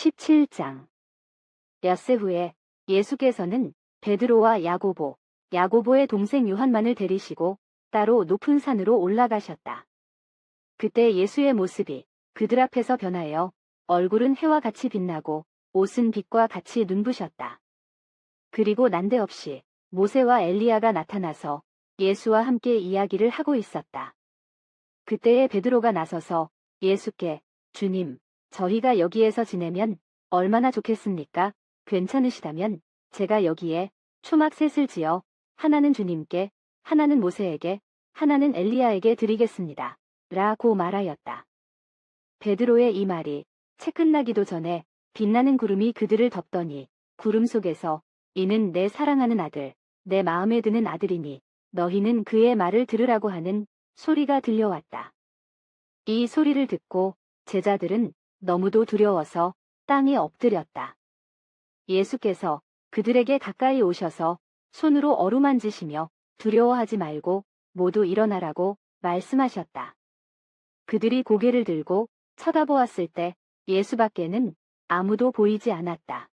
17장. 엿새 후에 예수께서는 베드로와 야고보의 동생 요한만을 데리시고 따로 높은 산으로 올라가셨다. 그때 예수의 모습이 그들 앞에서 변하여 얼굴은 해와 같이 빛나고 옷은 빛과 같이 눈부셨다. 그리고 난데없이 모세와 엘리야가 나타나서 예수와 함께 이야기를 하고 있었다. 그때에 베드로가 나서서 예수께 주님, 저희가 여기에서 지내면 얼마나 좋겠습니까? 괜찮으시다면 제가 여기에 초막 셋을 지어 하나는 주님께, 하나는 모세에게, 하나는 엘리야에게 드리겠습니다. 라고 말하였다. 베드로의 이 말이 채 끝나기도 전에 빛나는 구름이 그들을 덮더니 구름 속에서 이는 내 사랑하는 아들, 내 마음에 드는 아들이니 너희는 그의 말을 들으라고 하는 소리가 들려왔다. 이 소리를 듣고 제자들은 너무도 두려워서 땅에 엎드렸다. 예수께서 그들에게 가까이 오셔서 손으로 어루만지시며 두려워하지 말고 모두 일어나라고 말씀하셨다. 그들이 고개를 들고 쳐다보았을 때 예수밖에는 아무도 보이지 않았다.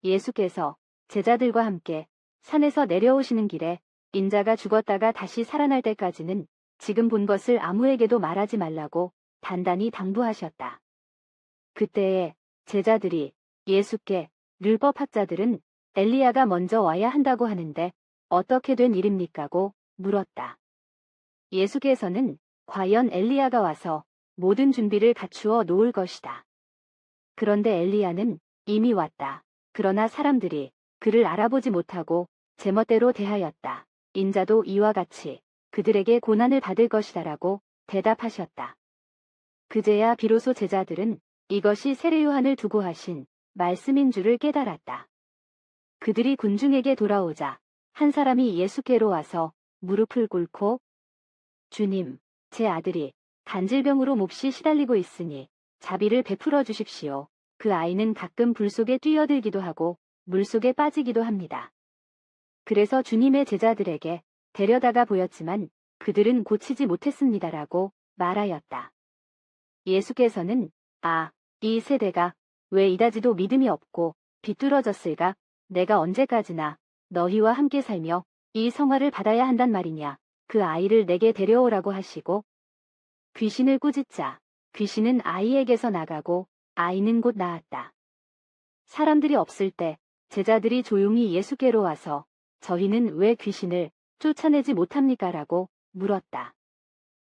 예수께서 제자들과 함께 산에서 내려오시는 길에 인자가 죽었다가 다시 살아날 때까지는 지금 본 것을 아무에게도 말하지 말라고 단단히 당부하셨다. 그때에 제자들이 예수께 율법학자들은 엘리야가 먼저 와야 한다고 하는데 어떻게 된 일입니까고 물었다. 예수께서는 과연 엘리야가 와서 모든 준비를 갖추어 놓을 것이다. 그런데 엘리야는 이미 왔다. 그러나 사람들이 그를 알아보지 못하고 제멋대로 대하였다. 인자도 이와 같이 그들에게 고난을 받을 것이다라고 대답하셨다. 그제야 비로소 제자들은 이것이 세례 요한을 두고 하신 말씀인 줄을 깨달았다. 그들이 군중에게 돌아오자 한 사람이 예수께로 와서 무릎을 꿇고 주님, 제 아들이 간질병으로 몹시 시달리고 있으니 자비를 베풀어 주십시오. 그 아이는 가끔 불 속에 뛰어들기도 하고 물 속에 빠지기도 합니다. 그래서 주님의 제자들에게 데려다가 보였지만 그들은 고치지 못했습니다라고 말하였다. 예수께서는 이 세대가 왜 이다지도 믿음이 없고 비뚤어졌을까? 내가 언제까지나 너희와 함께 살며 이 성화를 받아야 한단 말이냐? 그 아이를 내게 데려오라고 하시고 귀신을 꾸짖자 귀신은 아이에게서 나가고 아이는 곧 나았다. 사람들이 없을 때 제자들이 조용히 예수께로 와서 저희는 왜 귀신을 쫓아내지 못합니까? 라고 물었다.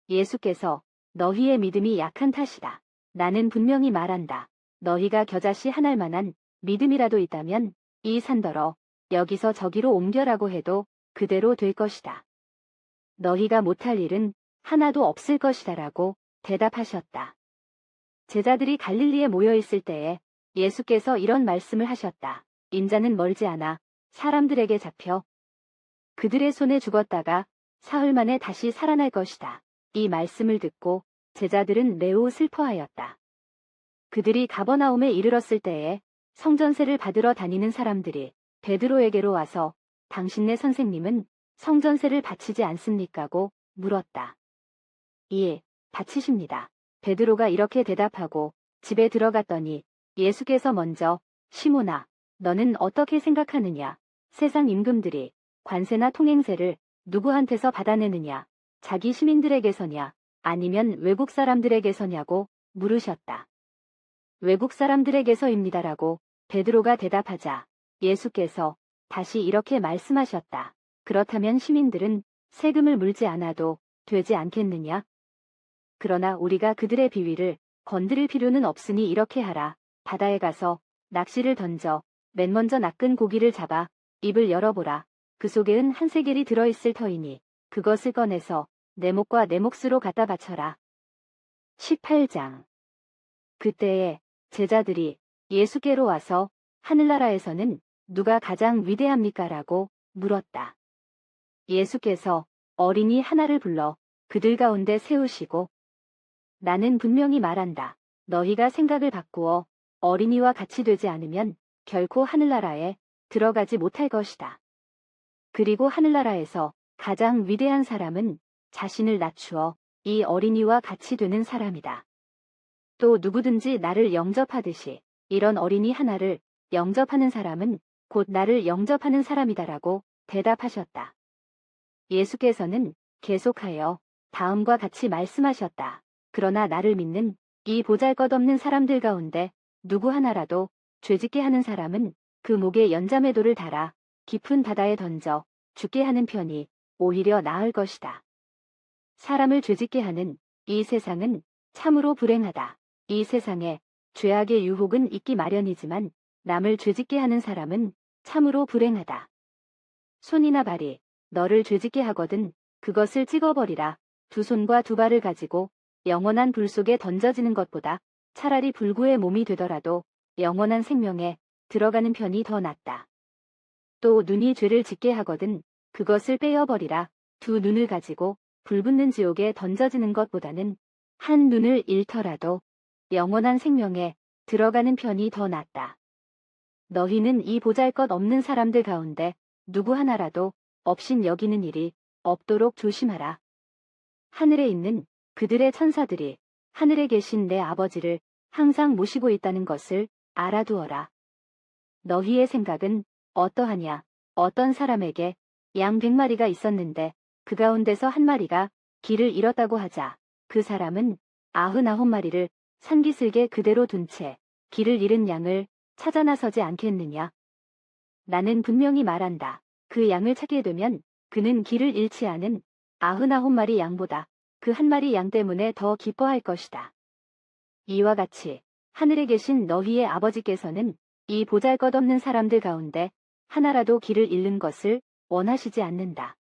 예수께서 너희의 믿음이 약한 탓이다. 나는 분명히 말한다. 너희가 겨자씨 하나일 만한 믿음이라도 있다면 이 산더러 여기서 저기로 옮겨라고 해도 그대로 될 것이다. 너희가 못할 일은 하나도 없을 것이다라고 대답하셨다. 제자들이 갈릴리에 모여 있을 때에 예수께서 이런 말씀을 하셨다. 인자는 멀지 않아 사람들에게 잡혀 그들의 손에 죽었다가 사흘 만에 다시 살아날 것이다. 이 말씀을 듣고 제자들은 매우 슬퍼하였다. 그들이 가버나움에 이르렀을 때에 성전세를 받으러 다니는 사람들이 베드로에게로 와서 당신네 선생님은 성전세를 바치지 않습니까고 물었다. 예, 바치십니다. 베드로가 이렇게 대답하고 집에 들어갔더니 예수께서 먼저 시몬아, 너는 어떻게 생각하느냐? 세상 임금들이 관세나 통행세를 누구한테서 받아내느냐? 자기 시민들에게서냐? 아니면 외국 사람들에게서냐고 물으셨다. 외국 사람들에게서입니다라고 베드로가 대답하자 예수께서 다시 이렇게 말씀하셨다. 그렇다면 시민들은 세금을 물지 않아도 되지 않겠느냐? 그러나 우리가 그들의 비위를 건드릴 필요는 없으니 이렇게 하라. 바다에 가서 낚시를 던져 맨 먼저 낚은 고기를 잡아 입을 열어보라. 그 속에는 한 세겔이 들어있을 터이니 그것을 꺼내서 내 목과 내 몫으로 갖다 바쳐라. 18장. 그때에 제자들이 예수께로 와서 하늘나라에서는 누가 가장 위대합니까? 라고 물었다. 예수께서 어린이 하나를 불러 그들 가운데 세우시고 나는 분명히 말한다. 너희가 생각을 바꾸어 어린이와 같이 되지 않으면 결코 하늘나라에 들어가지 못할 것이다. 그리고 하늘나라에서 가장 위대한 사람은 자신을 낮추어 이 어린이와 같이 되는 사람이다. 또 누구든지 나를 영접하듯이 이런 어린이 하나를 영접하는 사람은 곧 나를 영접하는 사람이다라고 대답하셨다. 예수께서는 계속하여 다음과 같이 말씀하셨다. 그러나 나를 믿는 이 보잘것없는 사람들 가운데 누구 하나라도 죄짓게 하는 사람은 그 목에 연자매도를 달아 깊은 바다에 던져 죽게 하는 편이 오히려 나을 것이다. 사람을 죄짓게 하는 이 세상은 참으로 불행하다. 이 세상에 죄악의 유혹은 있기 마련이지만 남을 죄짓게 하는 사람은 참으로 불행하다. 손이나 발이 너를 죄짓게 하거든 그것을 찍어버리라. 두 손과 두 발을 가지고 영원한 불 속에 던져지는 것보다 차라리 불구의 몸이 되더라도 영원한 생명에 들어가는 편이 더 낫다. 또 눈이 죄를 짓게 하거든 그것을 빼어버리라. 두 눈을 가지고 불붙는 지옥에 던져지는 것보다는 한 눈을 잃더라도 영원한 생명에 들어가는 편이 더 낫다. 너희는 이 보잘것없는 사람들 가운데 누구 하나라도 업신 여기는 일이 없도록 조심하라. 하늘에 있는 그들의 천사들이 하늘에 계신 내 아버지를 항상 모시고 있다는 것을 알아두어라. 너희의 생각은 어떠하냐? 어떤 사람에게 양 100마리가 있었는데 그 가운데서 한 마리가 길을 잃었다고 하자 그 사람은 99마리를 산기슭에 그대로 둔 채 길을 잃은 양을 찾아 나서지 않겠느냐? 나는 분명히 말한다. 그 양을 찾게 되면 그는 길을 잃지 않은 99마리 양보다 그 한 마리 양 때문에 더 기뻐할 것이다. 이와 같이 하늘에 계신 너희의 아버지께서는 이 보잘것없는 사람들 가운데 하나라도 길을 잃는 것을 원하시지 않는다.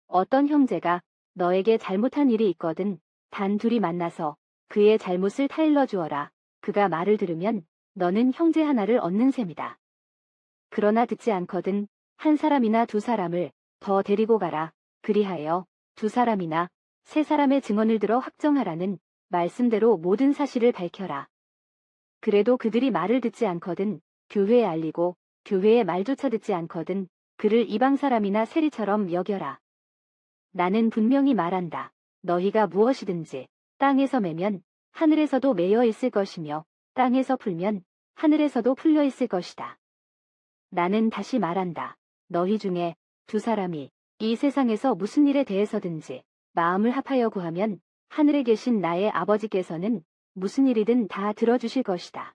어떤 형제가 너에게 잘못한 일이 있거든 단 둘이 만나서 그의 잘못을 타일러 주어라. 그가 말을 들으면 너는 형제 하나를 얻는 셈이다. 그러나 듣지 않거든 한 사람이나 두 사람을 더 데리고 가라. 그리하여 두 사람이나 세 사람의 증언을 들어 확정하라는 말씀대로 모든 사실을 밝혀라. 그래도 그들이 말을 듣지 않거든 교회에 알리고 교회의 말조차 듣지 않거든 그를 이방 사람이나 세리처럼 여겨라. 나는 분명히 말한다. 너희가 무엇이든지 땅에서 매면 하늘에서도 매여 있을 것이며 땅에서 풀면 하늘에서도 풀려 있을 것이다. 나는 다시 말한다. 너희 중에 두 사람이 이 세상에서 무슨 일에 대해서든지 마음을 합하여 구하면 하늘에 계신 나의 아버지께서는 무슨 일이든 다 들어주실 것이다.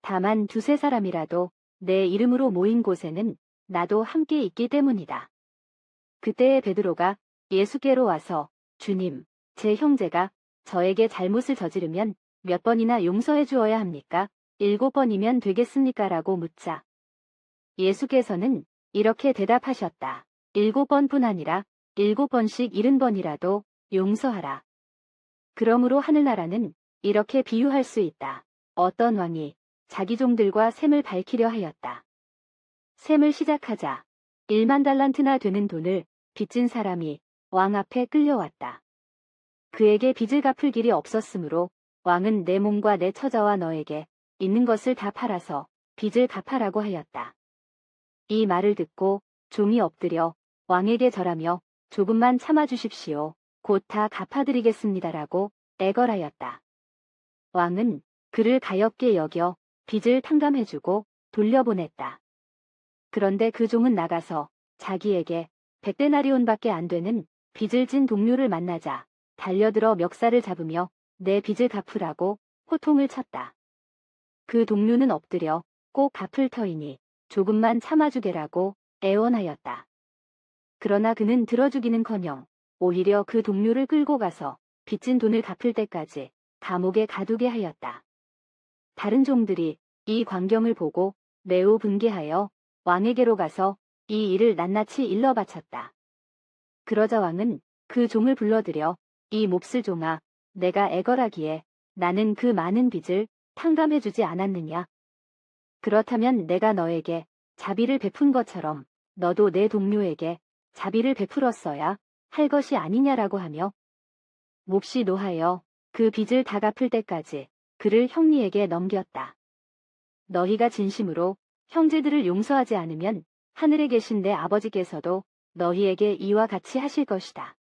다만 두세 사람이라도 내 이름으로 모인 곳에는 나도 함께 있기 때문이다. 그때에 베드로가 예수께로 와서 주님, 제 형제가 저에게 잘못을 저지르면 몇 번이나 용서해 주어야 합니까? 7번이면 되겠습니까? 라고 묻자. 예수께서는 이렇게 대답하셨다. 7번뿐 아니라 7번씩 70번이라도 용서하라. 그러므로 하늘나라는 이렇게 비유할 수 있다. 어떤 왕이 자기 종들과 셈을 밝히려 하였다. 셈을 시작하자 1만 달란트나 되는 돈을 빚진 사람이 왕 앞에 끌려왔다. 그에게 빚을 갚을 길이 없었으므로 왕은 내 몸과 내 처자와 너에게 있는 것을 다 팔아서 빚을 갚아라고 하였다. 이 말을 듣고 종이 엎드려 왕에게 절하며 조금만 참아주십시오. 곧 다 갚아드리겠습니다라고 애걸하였다. 왕은 그를 가엾게 여겨 빚을 탕감해주고 돌려보냈다. 그런데 그 종은 나가서 자기에게 100데나리온밖에 안 되는 빚을 진 동료를 만나자 달려들어 멱살을 잡으며 내 빚을 갚으라고 호통을 쳤다. 그 동료는 엎드려 꼭 갚을 터이니 조금만 참아주게라고 애원하였다. 그러나 그는 들어주기는커녕 오히려 그 동료를 끌고 가서 빚진 돈을 갚을 때까지 감옥에 가두게 하였다. 다른 종들이 이 광경을 보고 매우 분개하여 왕에게로 가서 이 일을 낱낱이 일러 바쳤다. 그러자 왕은 그 종을 불러들여 이 몹쓸 종아, 내가 애걸하기에 나는 그 많은 빚을 탕감해주지 않았느냐? 그렇다면 내가 너에게 자비를 베푼 것처럼 너도 내 동료에게 자비를 베풀었어야 할 것이 아니냐라고 하며 몹시 노하여 그 빚을 다 갚을 때까지 그를 형리에게 넘겼다. 너희가 진심으로 형제들을 용서하지 않으면 하늘에 계신 내 아버지께서도 너희에게 이와 같이 하실 것이다.